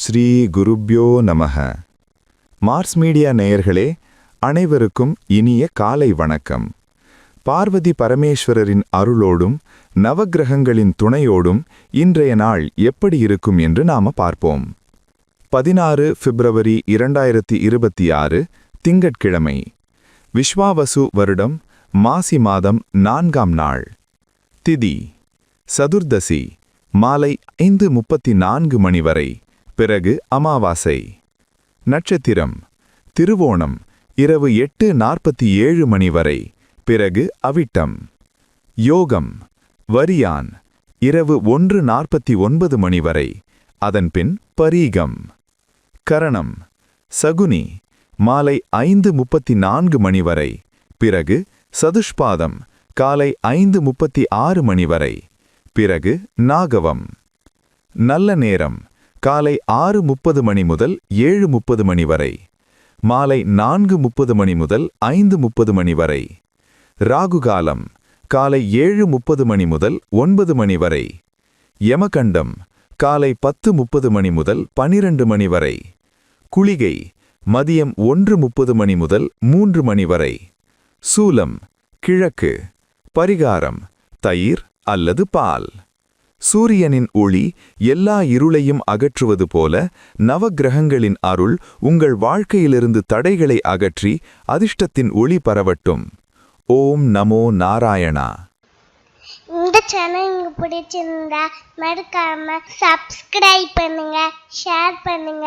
ஸ்ரீ குருப்யோ நமஹ. Mars media நேயர்களே, அனைவருக்கும் இனிய காலை வணக்கம். பார்வதி பரமேஸ்வரரின் அருளோடும் நவக்கிரகங்களின் துணையோடும் இன்றைய நாள் எப்படி இருக்கும் என்று நாம பார்ப்போம். 16 பிப்ரவரி 2026 திங்கட்கிழமை. விஸ்வாவசு வருடம் மாசி மாதம் 4ஆம் நாள். திதி சதுர்தசி மாலை 5:34 மணி வரை, பிறகு அமாவாசை. நட்சத்திரம் திருவோணம் இரவு 8:47 மணி வரை, பிறகு அவிட்டம். யோகம் வரியான் இரவு 1:49 மணி வரை, அதன்பின் பரீகம். கரணம் சகுனி மாலை 5:34 மணி வரை, பிறகு சதுஷ்பாதம் காலை 5:36 மணி வரை, பிறகு நாகவம். நல்ல நேரம் காலை 6:30 மணி முதல் 7:30 மணி வரை, மாலை 4:30 மணி முதல் 5:30 மணி வரை. ராகுகாலம் காலை 7:30 மணி முதல் 9 மணி வரை. யமகண்டம் காலை 10:30 மணி முதல் 12 மணி வரை. குளிகை மதியம் 1:30 மணி முதல் 3 மணி வரை. சூலம் கிழக்கு. பரிகாரம் தயிர் அல்லது பால். சூரியனின் ஒளி எல்லா இருளையும் அகற்றுவது போல நவக்கிரகங்களின் அருள் உங்கள் வாழ்க்கையிலிருந்து தடைகளை அகற்றி அதிர்ஷ்டத்தின் ஒளி பரவட்டும். ஓம் நமோ நாராயணா. இந்த சேனல் உங்களுக்கு பிடிச்சிருந்தா மறக்காம சப்ஸ்கிரைப் பண்ணுங்க, ஷேர் பண்ணுங்க,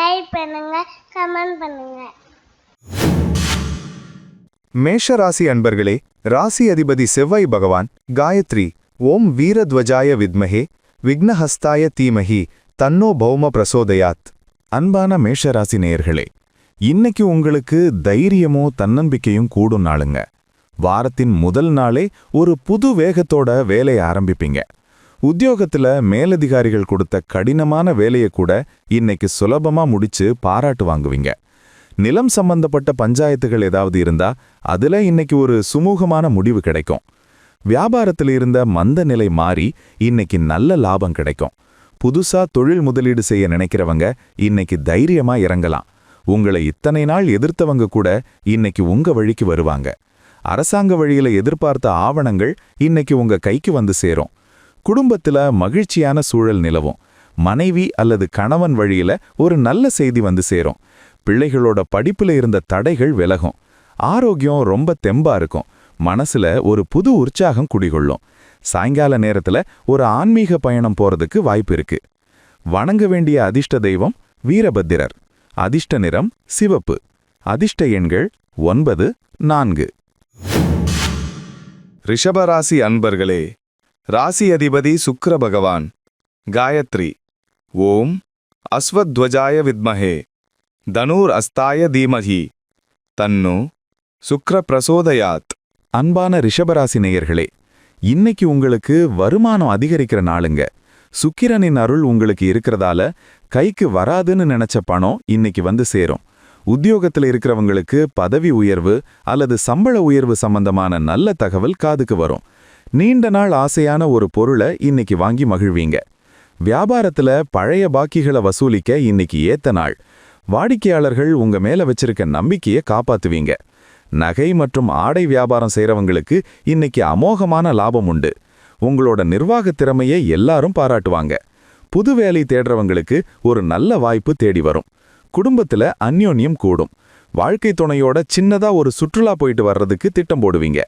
லைக் பண்ணுங்க, கமெண்ட் பண்ணுங்க. மேஷராசி அன்பர்களே, ராசி அதிபதி செவ்வாய் பகவான் காயத்ரி ஓம் வீரத்வஜாய வித்மஹே விக்னஹஸ்தாய தீமஹி தன்னோ பௌம பிரசோதயாத். அன்பான மேஷராசி நேயர்களே, இன்னைக்கு உங்களுக்கு தைரியமோ தன்னம்பிக்கையும் கூடும் நாளுங்க. வாரத்தின் முதல் நாளே ஒரு புது வேகத்தோட வேலையை ஆரம்பிப்பீங்க. உத்தியோகத்துல மேலதிகாரிகள் கொடுத்த கடினமான வேலையை கூட இன்னைக்கு சுலபமா முடிச்சு பாராட்டு வாங்குவீங்க. நிலம் சம்பந்தப்பட்ட பஞ்சாயத்துகள் ஏதாவது இருந்தா அதுல இன்னைக்கு ஒரு சுமூகமான முடிவு கிடைக்கும். வியாபாரத்தில் இருந்த மந்த நிலை மாறி இன்னைக்கு நல்ல லாபம் கிடைக்கும். புதுசா தொழில் முதலீடு செய்ய நினைக்கிறவங்க இன்னைக்கு தைரியமா இறங்கலாம். உங்களை இத்தனை நாள் எதிர்த்தவங்க கூட இன்னைக்கு உங்க வழிக்கு வருவாங்க. அரசாங்க வழியில எதிர்பார்த்த ஆவணங்கள் இன்னைக்கு உங்க கைக்கு வந்து சேரும். குடும்பத்துல மகிழ்ச்சியான சூழல் நிலவும். மனைவி அல்லது கணவன் வழியில ஒரு நல்ல செய்தி வந்து சேரும். பிள்ளைகளோட படிப்புல இருந்த தடைகள் விலகும். ஆரோக்கியம் ரொம்ப தெம்பா இருக்கும். மனசுல ஒரு புது உற்சாகம் குடிகொள்ளும். சாயங்கால நேரத்துல ஒரு ஆன்மீக பயணம் போறதுக்கு வாய்ப்பு இருக்கு. வணங்க வேண்டிய அதிர்ஷ்ட தெய்வம் வீரபத்திரர். அதிர்ஷ்ட நிறம் சிவப்பு. அதிர்ஷ்ட எண்கள் 9, 4. ரிஷபராசி அன்பர்களே, ராசி அதிபதி சுக்கிர பகவான் காயத்ரி ஓம் அஸ்வத்வஜாய வித்மஹே தனூர் அஸ்தாய தீமஹி தன்னு சுக்ர பிரசோதயாத். அன்பான ரிஷபராசி நேயர்களே, இன்னைக்கு உங்களுக்கு வருமானம் அதிகரிக்கிற நாளுங்க. சுக்கிரனின் அருள் உங்களுக்கு இருக்கிறதால கைக்கு வராதுன்னு நினைச்ச பணம் இன்னைக்கு வந்து சேரும். உத்தியோகத்தில் இருக்கிறவங்களுக்கு பதவி உயர்வு அல்லது சம்பள உயர்வு சம்பந்தமான நல்ல தகவல் காதுக்கு வரும். நீண்ட நாள் ஆசையான ஒரு பொருளை இன்னைக்கு வாங்கி மகிழ்வீங்க. வியாபாரத்துல பழைய பாக்கிகளை வசூலிக்க இன்னைக்கு ஏத்த நாள். வாடிக்கையாளர்கள் உங்க மேல வச்சிருக்க நம்பிக்கையை காப்பாத்துவீங்க. நகை மற்றும் ஆடை வியாபாரம் செய்றவங்களுக்கு இன்னைக்கு அமோகமான லாபம் உண்டு. உங்களோட நிர்வாக திறமையை எல்லாரும் பாராட்டுவாங்க. புது வேலை தேடுறவங்களுக்கு ஒரு நல்ல வாய்ப்பு தேடி வரும். குடும்பத்துல அந்யோன்யம் கூடும். வாழ்க்கை துணையோட சின்னதா ஒரு சுற்றுலா போயிட்டு வர்றதுக்கு திட்டம் போடுவீங்க.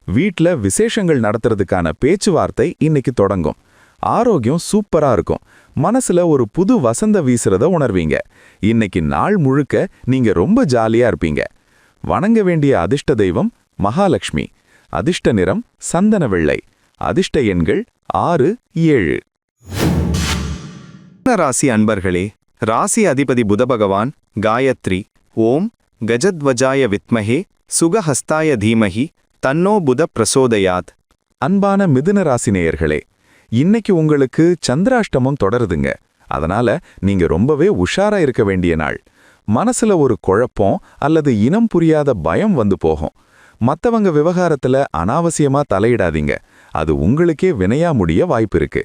வீட்ல விசேஷங்கள் நடத்துறதுக்கான பேச்சுவார்த்தை இன்னைக்கு தொடங்கும். ஆரோக்கியம் சூப்பரா இருக்கும். மனசுல ஒரு புது வசந்த வீசுறத உணர்வீங்க. இன்னைக்கு நாள் முழுக்க நீங்க ரொம்ப ஜாலியா இருப்பீங்க. வணங்க வேண்டிய அதிர்ஷ்ட தெய்வம் மகாலட்சுமி. அதிர்ஷ்ட நிறம் சந்தன வெள்ளை. அதிர்ஷ்ட எண்கள் 6, 7. ராசி அன்பர்களே, ராசி அதிபதி புத பகவான் காயத்ரி ஓம் கஜத்வஜாய வித்மஹே சுகஹஸ்தாய தீமஹி தன்னோ புத பிரசோதயாத். அன்பான மிதுன ராசி நேயர்களே, இன்னைக்கு உங்களுக்கு சந்திராஷ்டமம் தொடருதுங்க. அதனால நீங்க ரொம்பவே உஷாரா இருக்க வேண்டிய நாள். மனசுல ஒரு குழப்பம் அல்லது இனம் புரியாத பயம் வந்து போகும். மத்தவங்க விவகாரத்துல அனாவசியமா தலையிடாதீங்க. அது உங்களுக்கே வினையா முடிய வாய்ப்பு இருக்கு.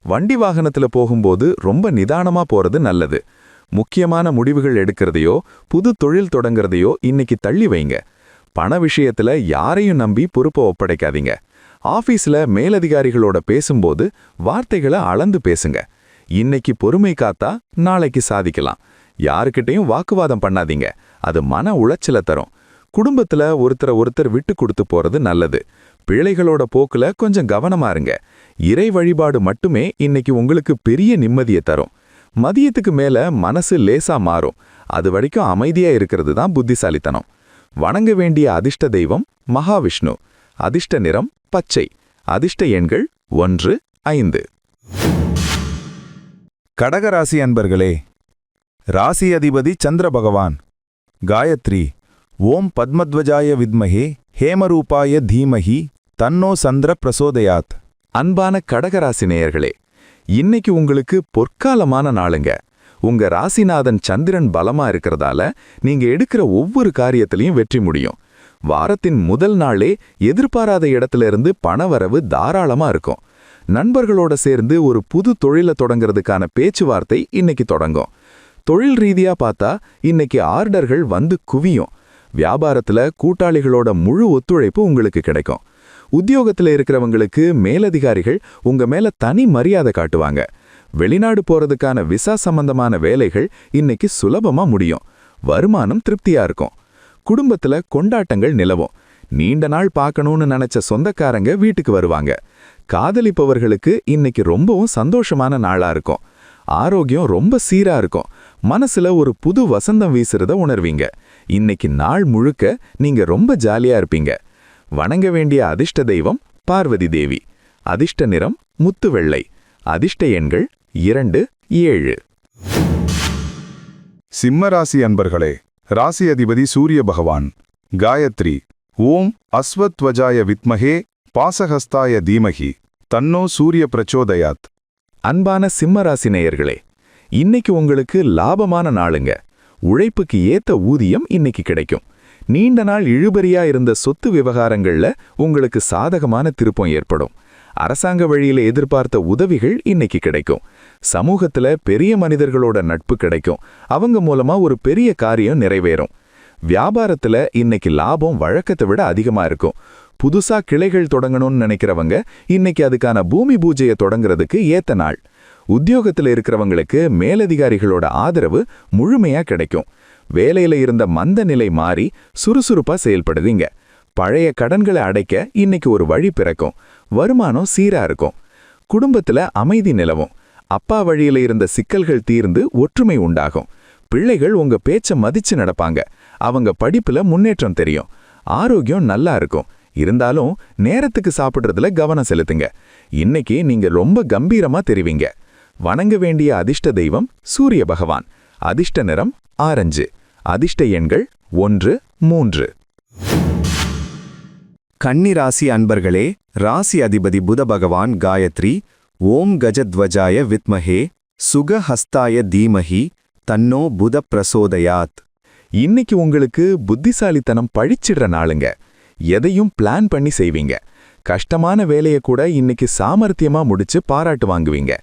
வண்டி வாகனத்துல போகும்போது ரொம்ப நிதானமா போறது நல்லது. முக்கியமான முடிவுகள் எடுக்கிறதையோ புது தொழில் தொடங்குறதையோ இன்னைக்கு தள்ளி வைங்க. பண விஷயத்துல யாரையும் நம்பி பொறுப்பை ஒப்படைக்காதீங்க. ஆபீஸ்ல மேலதிகாரிகளோட பேசும்போது வார்த்தைகளை அளந்து பேசுங்க. இன்னைக்கு பொறுமை காத்தா நாளைக்கு சாதிக்கலாம். யாருக்கிட்டையும் வாக்குவாதம் பண்ணாதீங்க, அது மன உளைச்சலை தரும். குடும்பத்துல ஒருத்தர் விட்டு கொடுத்து போறது நல்லது. பிள்ளைகளோட போக்குல கொஞ்சம் கவனமா இருங்க. இறை வழிபாடு மட்டுமே இன்னைக்கு உங்களுக்கு பெரிய நிம்மதியை தரும். மதியத்துக்கு மேல மனசு லேசா மாறும். அது வரைக்கும் அமைதியா இருக்கிறது தான் புத்திசாலித்தனம். வணங்க வேண்டிய அதிர்ஷ்ட தெய்வம் மகாவிஷ்ணு. அதிர்ஷ்ட நிறம் பச்சை. அதிர்ஷ்ட எண்கள் 1, 5. கடகராசி அன்பர்களே, ராசி அதிபதி சந்திர பகவான். காயத்ரி. ஓம் பத்மத்வஜாய வித்மஹே ஹேமரூபாய தீமஹி தன்னோ சந்திர பிரசோதயாத். அன்பான கடகராசி நேயர்களே, இன்னைக்கு உங்களுக்கு பொற்காலமான நாளுங்க. உங்க ராசிநாதன் சந்திரன் பலமா இருக்கிறதால நீங்க எடுக்கிற ஒவ்வொரு காரியத்திலையும் வெற்றி முடியும். வாரத்தின் முதல் நாளே எதிர்பாராத இடத்துல இருந்து பணவரவு தாராளமா இருக்கும். நண்பர்களோட சேர்ந்து ஒரு புது தொழிலை தொடங்கிறதுக்கான பேச்சுவார்த்தை இன்னைக்கு தொடங்கும். தொழில் ரீதியா பார்த்தா இன்னைக்கு ஆர்டர்கள் வந்து குவியும். வியாபாரத்துல கூட்டாளிகளோட முழு ஒத்துழைப்பு உங்களுக்கு கிடைக்கும். உத்தியோகத்துல இருக்கிறவங்களுக்கு மேலதிகாரிகள் உங்க மேல தனி மரியாதை காட்டுவாங்க. வெளிநாடு போறதுக்கான விசா சம்பந்தமான வேலைகள் இன்னைக்கு சுலபமா முடியும். வருமானம் திருப்தியா இருக்கும். குடும்பத்துல கொண்டாட்டங்கள் நிலவும். நீண்ட நாள் பார்க்கணும்னு நினைச்ச சொந்தக்காரங்க வீட்டுக்கு வருவாங்க. காதலிப்பவர்களுக்கு இன்னைக்கு ரொம்பவும் சந்தோஷமான நாளா இருக்கும். ஆரோக்கியம் ரொம்ப சீரா இருக்கும். மனசுல ஒரு புது வசந்தம் வீசுறத உணர்வீங்க. இன்னைக்கு நாள் முழுக்க நீங்க ரொம்ப ஜாலியா இருப்பீங்க. வணங்க வேண்டிய அதிர்ஷ்ட தெய்வம் பார்வதி தேவி. அதிர்ஷ்ட நிறம் முத்து வெள்ளை. அதிர்ஷ்ட எண்கள் 2, 7. சிம்மராசி அன்பர்களே, ராசி அதிபதி சூரிய பகவான். காயத்ரி. ஓம் அஸ்வத்வஜாய வித்மஹே பாசஹஸ்தாய தீமஹி தன்னோ சூரிய பிரச்சோதயாத். அன்பான சிம்மராசி நேயர்களே, இன்னைக்கு உங்களுக்கு லாபமான நாளுங்க. உழைப்புக்கு ஏத்த ஊதியம் இன்னைக்கு கிடைக்கும். நீண்ட நாள் இழுபறியா இருந்த சொத்து விவகாரங்கள்ல உங்களுக்கு சாதகமான திருப்பம் ஏற்படும். அரசாங்க வழியில எதிர்பார்த்த உதவிகள் இன்னைக்கு கிடைக்கும். சமூகத்துல பெரிய மனிதர்களோட நட்பு கிடைக்கும். அவங்க மூலமா ஒரு பெரிய காரியம் நிறைவேறும். வியாபாரத்துல இன்னைக்கு லாபம் வழக்கத்தை விட அதிகமா இருக்கும். புதுசா கிளைகள் தொடங்கணும்னு நினைக்கிறவங்க இன்னைக்கு அதுக்கான பூமி பூஜையை தொடங்குறதுக்கு ஏத்த நாள். உத்தியோகத்துல இருக்கிறவங்களுக்கு மேலதிகாரிகளோட ஆதரவு முழுமையா கிடைக்கும். வேலையில இருந்த மந்த நிலை மாறி சுறுசுறுப்பா செயல்படுவீங்க. பழைய கடன்களை அடைக்க இன்னைக்கு ஒரு வழி பிறக்கும். வருமானம் சீரா இருக்கும். குடும்பத்துல அமைதி நிலவும். அப்பா வழியில இருந்த சிக்கல்கள் தீர்ந்து ஒற்றுமை உண்டாகும். பிள்ளைகள் உங்க பேச்ச மதிச்சு நடப்பாங்க. அவங்க படிப்புல முன்னேற்றம் தெரியும். ஆரோக்கியம் நல்லா இருக்கும். இருந்தாலும் நேரத்துக்கு சாப்பிடுறதுல கவனம் செலுத்துங்க. இன்னைக்கு நீங்க ரொம்ப கம்பீரமா தெரிவிங்க. வணங்க வேண்டிய அதிர்ஷ்ட தெய்வம் சூரிய பகவான். அதிர்ஷ்ட நிறம் ஆரஞ்சு. அதிர்ஷ்ட எண்கள் 1, 3. கன்னி ராசி அன்பர்களே, ராசி அதிபதி புத பகவான். காயத்ரி. ஓம் கஜத்வஜாய வித்மஹே சுகஹஸ்தாய தீமஹி தன்னோ புத பிரசோதயாத். இன்னைக்கு உங்களுக்கு புத்திசாலித்தனம் பழிச்சிடுற நாளுங்க. எதையும் பிளான் பண்ணி செய்வீங்க. கஷ்டமான வேலையை கூட இன்னைக்கு சாமர்த்தியமா முடிச்சு பாராட்டு வாங்குவீங்க.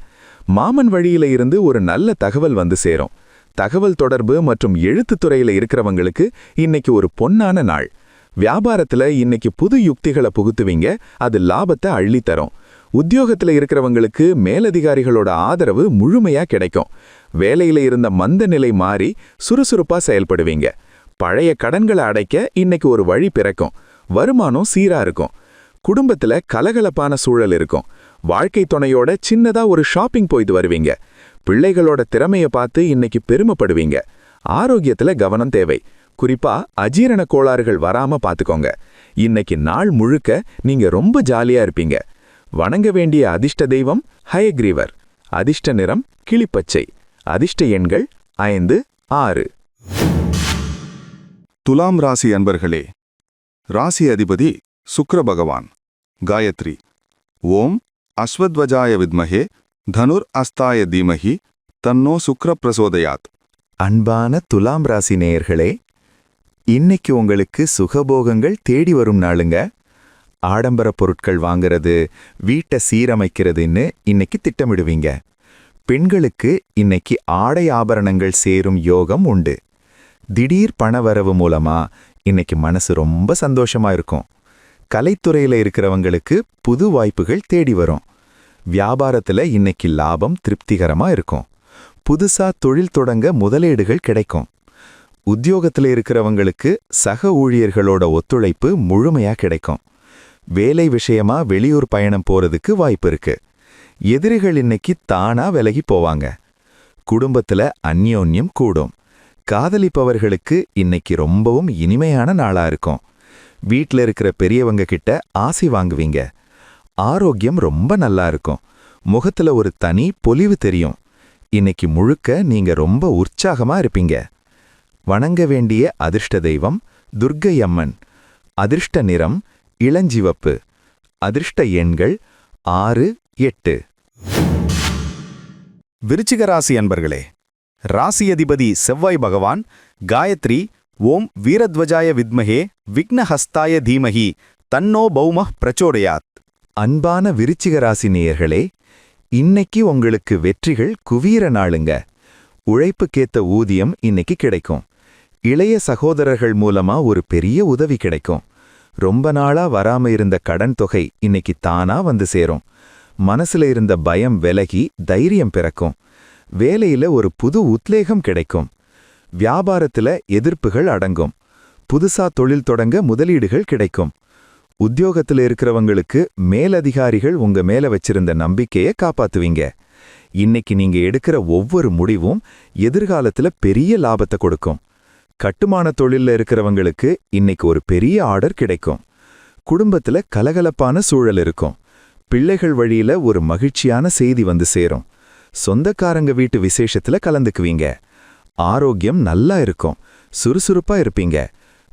மாமன் வழியில இருந்து ஒரு நல்ல தகவல் வந்து சேரும். தகவல் தொடர்பு மற்றும் எழுத்துத்துறையில இருக்கிறவங்களுக்கு இன்னைக்கு ஒரு பொன்னான நாள். வியாபாரத்துல இன்னைக்கு புது யுக்திகளை புகுத்துவீங்க. அது லாபத்தை அள்ளித்தரும். உத்தியோகத்துல இருக்கிறவங்களுக்கு மேலதிகாரிகளோட ஆதரவு முழுமையா கிடைக்கும். வேலையில இருந்த மந்த நிலை மாறி சுறுசுறுப்பா செயல்படுவீங்க. பழைய கடன்களை அடைக்க இன்னைக்கு ஒரு வழி பிறக்கும். வருமானம் சீரா இருக்கும். குடும்பத்துல கலகலப்பான சூழல் இருக்கும். வாழ்க்கை துணையோட சின்னதா ஒரு ஷாப்பிங் போயிட்டு வருவீங்க. பிள்ளைகளோட திறமைய பார்த்து இன்னைக்கு பெருமைப்படுவீங்க. ஆரோக்கியத்துல கவனம் தேவை. குறிப்பா அஜீரண கோளாறுகள் வராம பாத்துக்கோங்க. இன்னைக்கு நாள் முழுக்க நீங்க ரொம்ப ஜாலியா இருப்பீங்க. வணங்க வேண்டிய அதிர்ஷ்ட தெய்வம் ஹயக்ரீவர். அதிர்ஷ்ட நிறம் கிளிப்பச்சை. அதிர்ஷ்ட எண்கள் 5, 6. துலாம் ராசி அன்பர்களே, ராசி அதிபதி சுக்கிர பகவான். காயத்ரி. ஓம் அஸ்வத்வஜாய வித்மஹே தனுர் அஸ்தாய தீமஹி தன்னோ சுக்கிர பிரசோதயாத். அன்பான துலாம் ராசி நேயர்களே, இன்னைக்கு உங்களுக்கு சுகபோகங்கள் தேடி வரும் நாளுங்க. ஆடம்பர பொருட்கள் வாங்குறது, வீட்டை சீரமைக்கிறதுன்னு இன்னைக்கு திட்டமிடுவீங்க. பெண்களுக்கு இன்னைக்கு ஆடை ஆபரணங்கள் சேரும் யோகம் உண்டு. திடீர் பணவரவு மூலமா இன்னைக்கு மனசு ரொம்ப சந்தோஷமா இருக்கும். கலைத்துறையில இருக்கிறவங்களுக்கு புது வாய்ப்புகள் தேடி வரும். வியாபாரத்துல இன்னைக்கு லாபம் திருப்திகரமா இருக்கும். புதுசா தொழில் தொடங்க முதலீடுகள் கிடைக்கும். உத்தியோகத்துல இருக்கிறவங்களுக்கு சக ஊழியர்களோட ஒத்துழைப்பு முழுமையா கிடைக்கும். வேலை விஷயமா வெளியூர் பயணம் போறதுக்கு வாய்ப்பு இருக்கு. எதிரிகள் இன்னைக்கு தானா விலகி போவாங்க. குடும்பத்துல அந்யோன்யம் கூடும். காதலிப்பவர்களுக்கு இன்னைக்கு ரொம்பவும் இனிமையான நாளா இருக்கும். வீட்ல இருக்கிற பெரியவங்க கிட்ட ஆசி வாங்குவீங்க. ஆரோக்கியம் ரொம்ப நல்லா இருக்கும். முகத்துல ஒரு தனி பொலிவு தெரியும். இன்னைக்கு முழுக்க நீங்க ரொம்ப உற்சாகமா இருப்பீங்க. வணங்க வேண்டிய அதிர்ஷ்ட தெய்வம் துர்க்கை அம்மன். அதிர்ஷ்ட நிறம் இளஞ்சிவப்பு. அதிர்ஷ்ட எண்கள் 6, 8. விருச்சிக ராசி அன்பர்களே, ராசி அதிபதி செவ்வாய் பகவான் காயத்ரி ஓம் வீரத்வஜாய வித்மஹே விக்னஹஸ்தாய தீமஹி தன்னோ பௌமः பிரச்சோடயாத். அன்பான விருச்சிக ராசி நேயர்களே, இன்னைக்கு உங்களுக்கு வெற்றிகள் குவீர நாளுங்க. உழைப்புக்கேத்த ஊதியம் இன்னைக்கு கிடைக்கும். இளைய சகோதரர்கள் மூலமா ஒரு பெரிய உதவி கிடைக்கும். ரொம்ப நாளா வராம இருந்த கடன் தொகை இன்னைக்கு தானா வந்து சேரும். மனசுல இருந்த பயம் விலகி தைரியம் பிறக்கும். வேலையில ஒரு புது உத்வேகம் கிடைக்கும். வியாபாரத்துல எதிர்ப்புகள் அடங்கும். புதுசா தொழில் தொடங்க முதலீடுகள் கிடைக்கும். உத்தியோகத்துல இருக்கிறவங்களுக்கு மேலதிகாரிகள் உங்க மேல வச்சிருந்த நம்பிக்கையை காப்பாத்துவீங்க. இன்னைக்கு நீங்க எடுக்கிற ஒவ்வொரு முடிவும் எதிர்காலத்துல பெரிய லாபத்தை கொடுக்கும். கட்டுமான தொழில்ல இருக்கிறவங்களுக்கு இன்னைக்கு ஒரு பெரிய ஆர்டர் கிடைக்கும். குடும்பத்துல கலகலப்பான சூழல் இருக்கும். பிள்ளைகள் வழியில ஒரு மகிழ்ச்சியான செய்தி வந்து சேரும். சொந்தக்காரங்க வீட்டு விசேஷத்துல கலந்துக்குவீங்க. ஆரோக்கியம் நல்லா இருக்கும். சுறுசுறுப்பா இருப்பீங்க.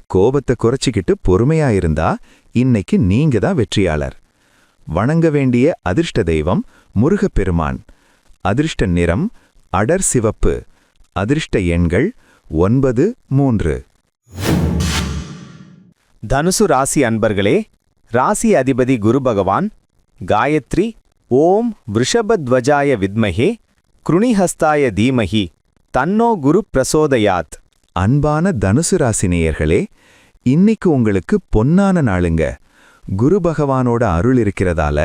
கோபத்தை குறைச்சிக்கிட்டு பொறுமையா இருந்தா இன்னைக்கு நீங்க தான் வெற்றியாளர். வணங்க வேண்டிய அதிர்ஷ்ட தெய்வம் முருகப்பெருமான். அதிர்ஷ்ட நிறம் அடர் சிவப்பு. அதிர்ஷ்ட எண்கள் 9, 3. தனுசு ராசி அன்பர்களே, ராசி அதிபதி குரு பகவான் காயத்ரி ஓம் விருஷபத்வஜாய வித்மஹே க்ருணிஹஸ்தாய தீமஹி தன்னோ குரு பிரசோதயாத். அன்பான தனுசு ராசி நேயர்களே, இன்னைக்கு உங்களுக்கு பொன்னான நாளுங்க. குரு பகவானோட அருள் இருக்கிறதால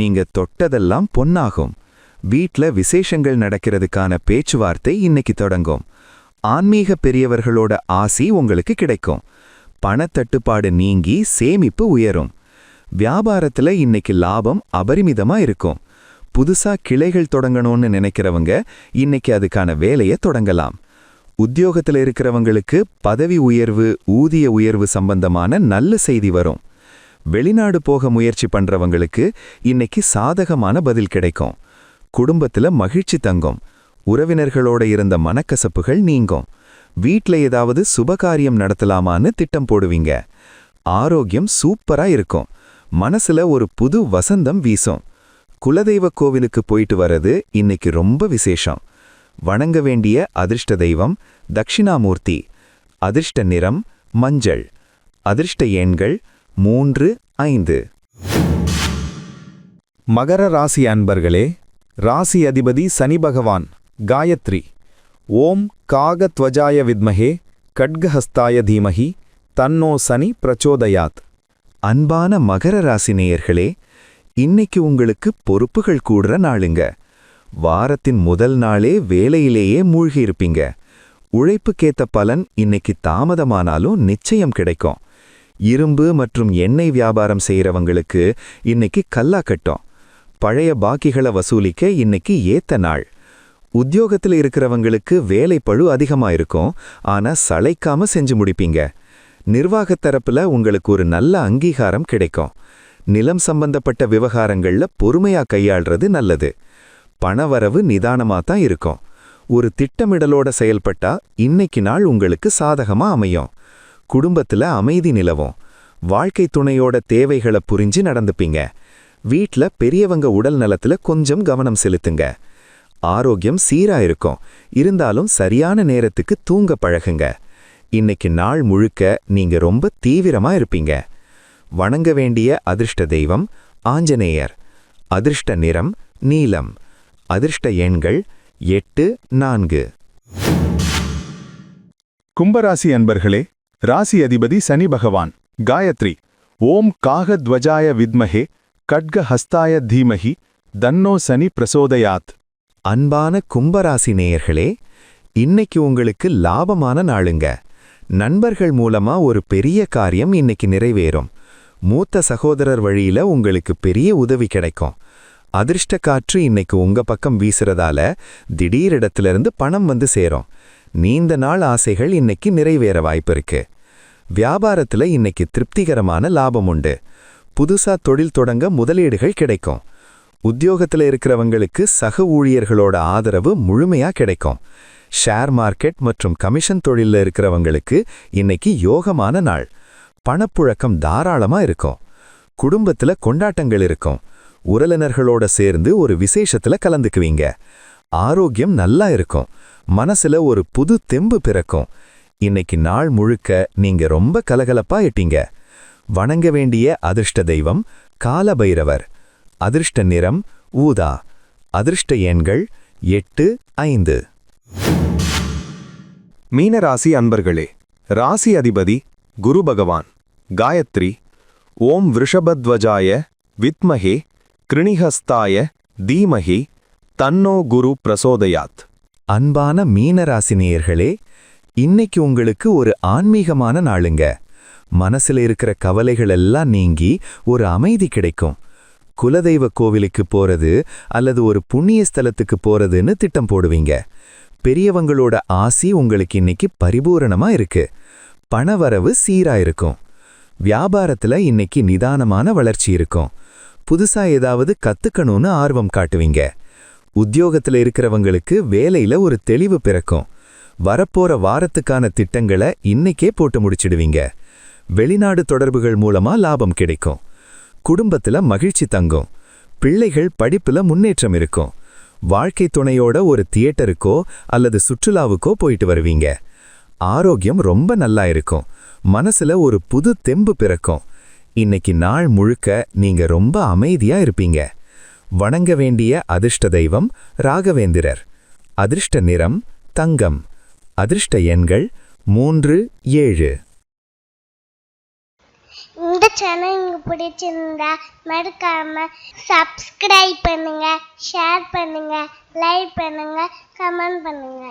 நீங்க தொட்டதெல்லாம் பொன்னாகும். வீட்ல விசேஷங்கள் நடக்கிறதுக்கான பேச்சுவார்த்தை இன்னைக்கு தொடங்கும். ஆன்மீக பெரியவர்களோட ஆசி உங்களுக்கு கிடைக்கும். பணத்தட்டுப்பாடு நீங்கி சேமிப்பு உயரும். வியாபாரத்துல இன்னைக்கு லாபம் அபரிமிதமா இருக்கும். புதுசா கிளைகள் தொடங்கணும்னு நினைக்கிறவங்க இன்னைக்கு அதுக்கான வேலையை தொடங்கலாம். உத்தியோகத்துல இருக்கிறவங்களுக்கு பதவி உயர்வு, ஊதிய உயர்வு சம்பந்தமான நல்ல செய்தி வரும். வெளிநாடு போக முயற்சி பண்றவங்களுக்கு இன்னைக்கு சாதகமான பதில் கிடைக்கும். குடும்பத்துல மகிழ்ச்சி தங்கும். உறவினர்களோட இருந்த மனக்கசப்புகள் நீங்கும். வீட்ல ஏதாவது சுபகாரியம் நடத்தலாமான்னு திட்டம் போடுவீங்க. ஆரோக்கியம் சூப்பரா இருக்கும். மனசுல ஒரு புது வசந்தம் வீசும். குலதெய்வ கோவிலுக்கு போயிட்டு வர்றது இன்னைக்கு ரொம்ப விசேஷம். வணங்க வேண்டிய அதிர்ஷ்ட தெய்வம் தக்ஷிணாமூர்த்தி. அதிர்ஷ்ட நிறம் மஞ்சள். அதிர்ஷ்ட எண்கள் 3, 5. மகர ராசி அன்பர்களே, ராசி அதிபதி சனி பகவான் காயத்ரி ஓம் காகத்வஜாய வித்மஹே கட்கஹஸ்தாய தீமஹி தன்னோ சனி பிரச்சோதயாத். அன்பான மகர ராசி நேயர்களே, இன்னைக்கு உங்களுக்கு பொறுப்புகள் கூடுற நாளுங்க. வாரத்தின் முதல் நாளே வேலையிலேயே மூழ்கியிருப்பீங்க. உழைப்புக்கேத்த பலன் இன்னைக்கு தாமதமானாலும் நிச்சயம் கிடைக்கும். இரும்பு மற்றும் எண்ணெய் வியாபாரம் செய்யறவங்களுக்கு இன்னைக்கு கல்லா கட்டும். பழைய பாக்கிகளை வசூலிக்க இன்னைக்கு ஏத்த நாள். உத்தியோகத்தில் இருக்கிறவங்களுக்கு வேலைப்பழு அதிகமா இருக்கும். ஆனா சளைக்காம செஞ்சு முடிப்பீங்க. நிர்வாகத் தரப்புல உங்களுக்கு ஒரு நல்ல அங்கீகாரம் கிடைக்கும். நிலம் சம்பந்தப்பட்ட விவகாரங்கள்ல பொறுமையா கையாள்றது நல்லது. பணவரவு நிதானமா தான் இருக்கும். ஒரு திட்டமிடலோட செயல்பட்டா இன்னைக்கு நாள் உங்களுக்கு சாதகமா அமையும். குடும்பத்துல அமைதி நிலவும். வாழ்க்கை துணையோட தேவைகளை புரிஞ்சு நடந்துப்பீங்க. வீட்ல பெரியவங்க உடல் நலத்துல கொஞ்சம் கவனம் செலுத்துங்க. ஆரோக்கியம் சீரா இருக்கும். இருந்தாலும் சரியான நேரத்துக்கு தூங்க பழகுங்க. இன்னைக்கு நாள் முழுக்க நீங்க ரொம்ப தீவிரமா இருப்பீங்க. வணங்க வேண்டிய அதிர்ஷ்ட தெய்வம் ஆஞ்சநேயர். அதிர்ஷ்ட நிறம் நீலம். அதிர்ஷ்ட எண்கள் 8, 4. கும்பராசி அன்பர்களே, ராசி அதிபதி சனி பகவான். காயத்ரி. ஓம் காகத்வஜாய வித்மஹே கட்கஹஸ்தாய தீமஹி தன்னோ சனி பிரசோதயாத். அன்பான கும்பராசி நேயர்களே, இன்னைக்கு உங்களுக்கு லாபமான நாளுங்க. நண்பர்கள் மூலமா ஒரு பெரிய காரியம் இன்னைக்கு நிறைவேறும். மூத்த சகோதரர் வழியில உங்களுக்கு பெரிய உதவி கிடைக்கும். அதிர்ஷ்ட காற்று இன்னைக்கு உங்க பக்கம் வீசுறதால திடீர் இடத்திலிருந்து பணம் வந்து சேரும். நீண்ட நாள் ஆசைகள் இன்னைக்கு நிறைவேற வாய்ப்பிருக்கு. வியாபாரத்துல இன்னைக்கு திருப்திகரமான லாபம் உண்டு. புதுசா தொழில் தொடங்க முதலீடுகள் கிடைக்கும். உத்தியோகத்துல இருக்கிறவங்களுக்கு சக ஊழியர்களோட ஆதரவு முழுமையா கிடைக்கும். ஷேர் மார்க்கெட் மற்றும் கமிஷன் தொழில்ல இருக்கிறவங்களுக்கு இன்னைக்கு யோகமான நாள். பணப்புழக்கம் தாராளமா இருக்கும். குடும்பத்துல கொண்டாட்டங்கள் இருக்கும். உறவினர்களோட சேர்ந்து ஒரு விசேஷத்துல கலந்துக்குவீங்க. ஆரோக்கியம் நல்லா இருக்கும். மனசுல ஒரு புது தெம்பு பிறக்கும். இன்னைக்கு நாள் முழுக்க நீங்க ரொம்ப கலகலப்பாயிட்டீங்க. வணங்க வேண்டிய அதிர்ஷ்ட தெய்வம் காலபைரவர். அதிர்ஷ்ட நிறம் ஊதா. அதிர்ஷ்ட எண்கள் 8, 5. மீனராசி அன்பர்களே, ராசி அதிபதி குரு பகவான். காயத்ரி. ஓம் விருஷபத்வஜாய வித்மஹே கிருணிஹஸ்தாய தீமஹி தன்னோ குரு பிரசோதயாத். அன்பான மீனராசினியர்களே, இன்னைக்கு உங்களுக்கு ஒரு ஆன்மீகமான நாளுங்க. மனசுல இருக்கிற கவலைகள் எல்லாம் நீங்கி ஒரு அமைதி கிடைக்கும். குலதெய்வ கோவிலுக்கு போறது அல்லது ஒரு புண்ணிய ஸ்தலத்துக்கு போறதுன்னு திட்டம் போடுவீங்க. பெரியவங்களோட ஆசி உங்களுக்கு இன்னைக்கு பரிபூரணமா இருக்கு. பணவரவு சீரா இருக்கும். வியாபாரத்துல இன்னைக்கு நிதானமான வளர்ச்சி இருக்கும். புதுசா ஏதாவது கத்துக்கணும்னு ஆர்வம் காட்டுவீங்க. உத்தியோகத்துல இருக்கிறவங்களுக்கு வேலையில ஒரு தெளிவு பிறக்கும். வரப்போற வாரத்துக்கான திட்டங்களை இன்னைக்கே போட்டு முடிச்சிடுவீங்க. வெளிநாடு தொடர்புகள் மூலமா லாபம் கிடைக்கும். குடும்பத்துல மகிழ்ச்சி தங்கும். பிள்ளைகள் படிப்புல முன்னேற்றம் இருக்கும். வாழ்க்கை துணையோட ஒரு தியேட்டருக்கோ அல்லது சுற்றுலாவுக்கோ போயிட்டு வருவீங்க. ஆரோக்கியம் ரொம்ப நல்லா இருக்கும். மனசுல ஒரு புது தெம்பு பிறக்கும். இன்னைக்கு நாள் முழுக்க நீங்க ரொம்ப அமைதியா இருப்பீங்க. வணங்க வேண்டிய அதிர்ஷ்ட தெய்வம் ராகவேந்திரர். அதிர்ஷ்ட நிறம் தங்கம். அதிர்ஷ்ட எண்கள் 3, 7. இந்த சேனல் உங்களுக்கு பிடிச்சிருந்தா மறக்காம சப்ஸ்கிரைப் பண்ணுங்க, ஷேர் பண்ணுங்க, லைக் பண்ணுங்க, கமெண்ட் பண்ணுங்க.